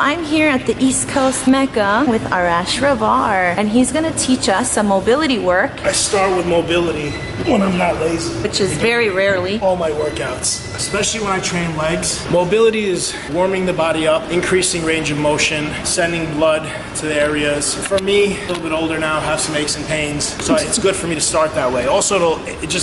I'm here at the East Coast Mecca with Arash Rahbar, and he's gonna teach us some mobility work. I start with mobility when I'm not lazy. Which is very rarely. All my workouts, especially when I train legs. Mobility is warming the body up, increasing range of motion, sending blood to the areas. For me, a little bit older now, have some aches and pains, so it's good for me to start that way. Also,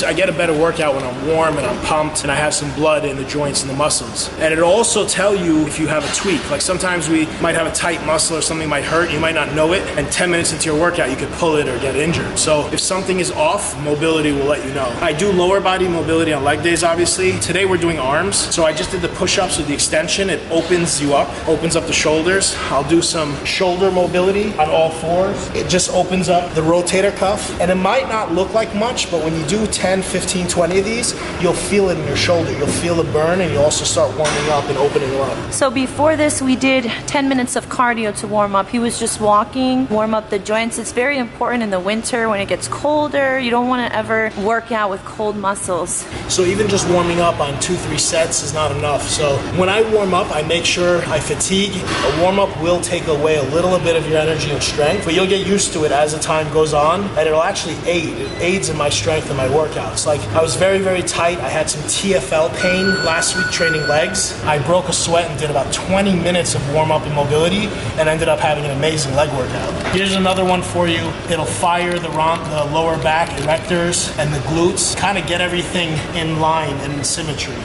I get a better workout when I'm warm and I'm pumped and I have some blood in the joints and the muscles. And it'll also tell you if you have a tweak. Like sometimes we might have a tight muscle or something might hurt, you might not know it, and 10 minutes into your workout you could pull it or get injured. So if something is off, mobility will let you know. I do lower body mobility on leg days, obviously. Today we're doing arms, so I just did the push-ups with the extension. It opens you up, opens up the shoulders. I'll do some shoulder mobility on all fours. It just opens up the rotator cuff, and it might not look like much, but when you do 10, 15, 20 of these, you'll feel it in your shoulder. You'll feel the burn, and you'll also start warming up and opening up. So before this, we did 10 minutes of cardio to warm up. He was just walking, warm up the joints. It's very important in the winter when it gets colder. You don't want to ever work out with cold muscles. So even just warming up on 2-3 sets is not enough. So when I warm up, I make sure I fatigue. A warm up will take away a little bit of your energy and strength, but you'll get used to it as the time goes on, and it'll actually aid. It aids in my strength and my workouts. Like I was very, very tight. I had some TFL pain last week training legs. I broke a sweat and did about 20 minutes of warm up and mobility and ended up having an amazing leg workout. Here's another one for you. It'll fire the lower back erectors and the glutes, kind of get everything in line and in symmetry.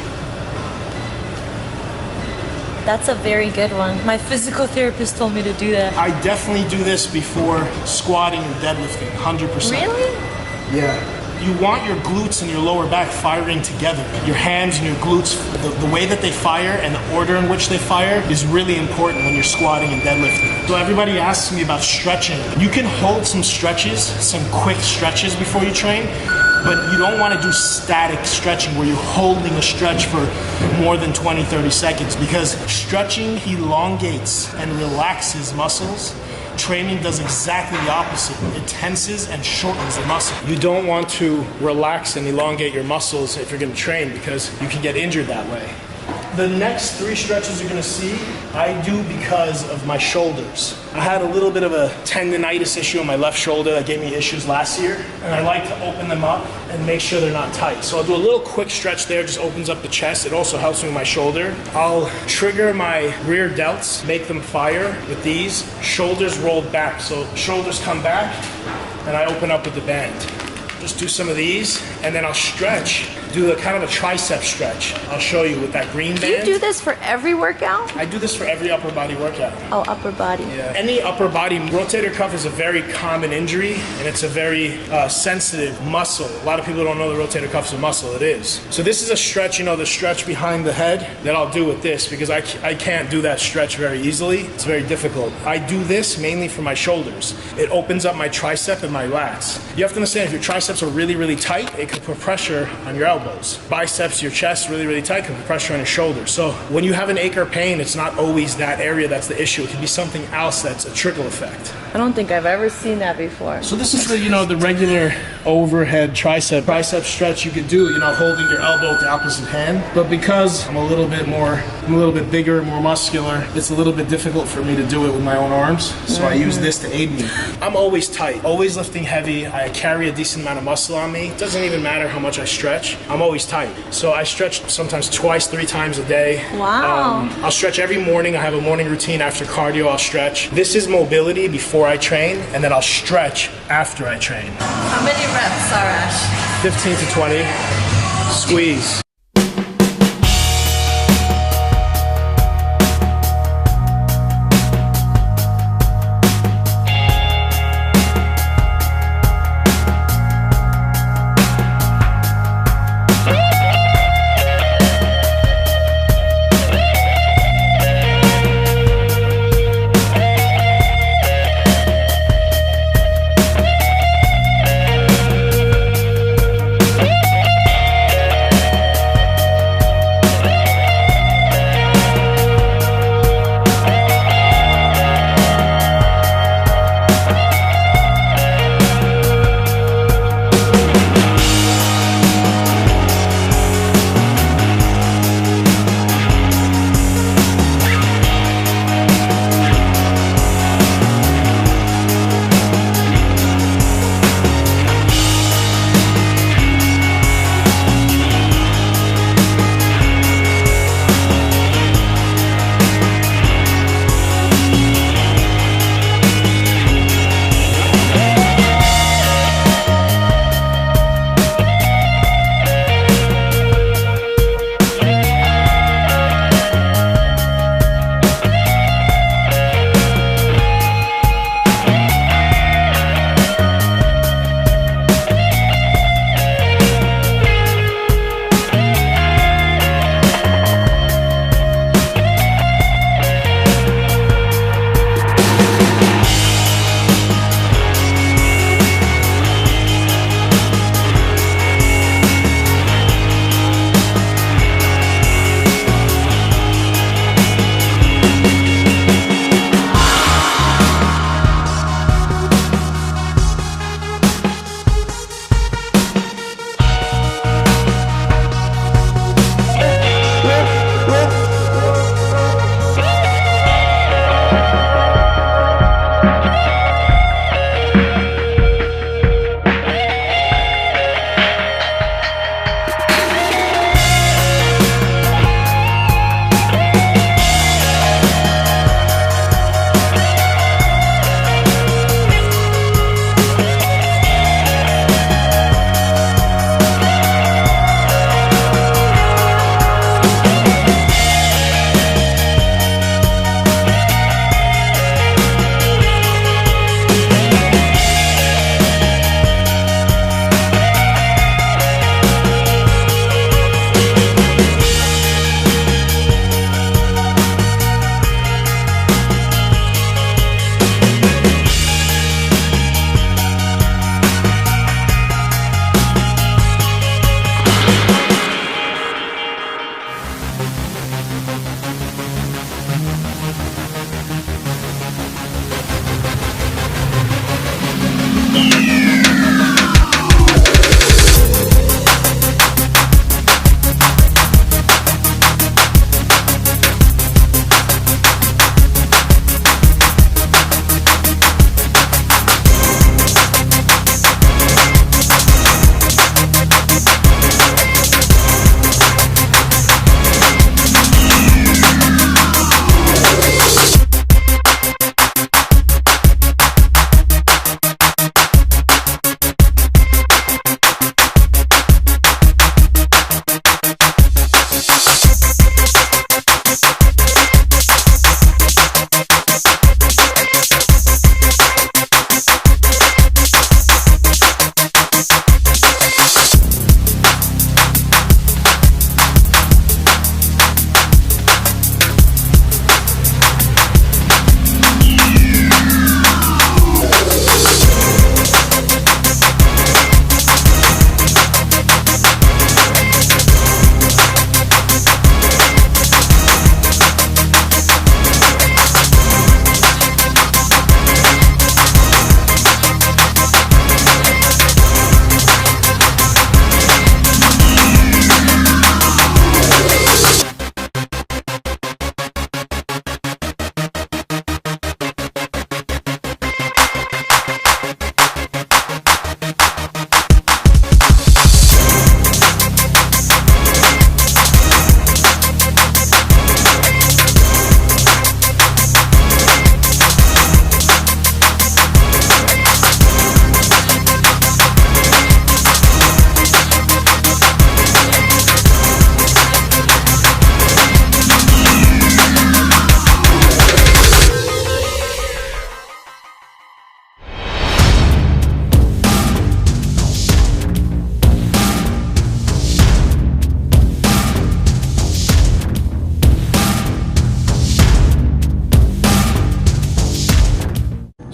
That's a very good one. My physical therapist told me to do that. I definitely do this before squatting and deadlifting, 100%. Really? Yeah. You want your glutes and your lower back firing together. Your hands and your glutes, the way that they fire and the order in which they fire is really important when you're squatting and deadlifting. So everybody asks me about stretching. You can hold some stretches, some quick stretches before you train, but you don't want to do static stretching where you're holding a stretch for more than 20, 30 seconds, because stretching elongates and relaxes muscles. Training does exactly the opposite. It tenses and shortens the muscle. You don't want to relax and elongate your muscles if you're going to train, because you can get injured that way. The next 3 stretches you're gonna see, I do because of my shoulders. I had a little bit of a tendonitis issue on my left shoulder that gave me issues last year, and I like to open them up and make sure they're not tight. So I'll do a little quick stretch there, just opens up the chest. It also helps me with my shoulder. I'll trigger my rear delts, make them fire with these. Shoulders rolled back, so shoulders come back, and I open up with the band. Just do some of these, and then I'll stretch. Do a kind of a tricep stretch. I'll show you with that green band. Do you do this for every workout? I do this for every upper body workout. Oh, upper body. Yeah. Any upper body rotator cuff is a very common injury, and it's a very sensitive muscle. A lot of people don't know the rotator cuff's a muscle. It is. So this is a stretch, the stretch behind the head that I'll do with this, because I can't do that stretch very easily. It's very difficult. I do this mainly for my shoulders. It opens up my tricep and my lats. You have to understand, if your triceps are really, really tight, it can put pressure on your elbows. Biceps, your chest, really, really tight, can put pressure on your shoulders. So when you have an ache or pain, it's not always that area that's the issue. It can be something else that's a trickle effect. I don't think I've ever seen that before. So this is the, the regular overhead tricep stretch you could do, holding your elbow with the opposite hand. But because I'm a little bit bigger, more muscular, it's a little bit difficult for me to do it with my own arms. So I use this to aid me. I'm always tight, always lifting heavy. I carry a decent amount of muscle on me. It doesn't even matter how much I stretch. I'm always tight. So I stretch sometimes 2-3 times a day. Wow. I'll stretch every morning. I have a morning routine after cardio. I'll stretch. This is mobility before I train, and then I'll stretch after I train. How many reps, Arash? 15 to 20. Squeeze.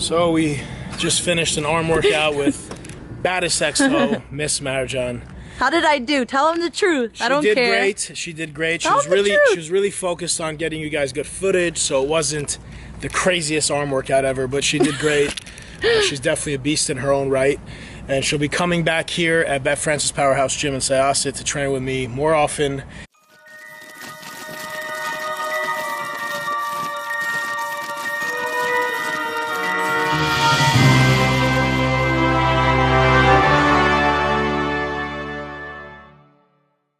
So we just finished an arm workout with Baddestxo, Miss Marjan. How did I do? Tell them the truth. I don't care. She did great. She did great. She Tell was them the really truth. she was really focused on getting you guys good footage, so it wasn't the craziest arm workout ever, but she did great. She's definitely a beast in her own right. And she'll be coming back here at Bet Francis Powerhouse Gym in Syosset to train with me more often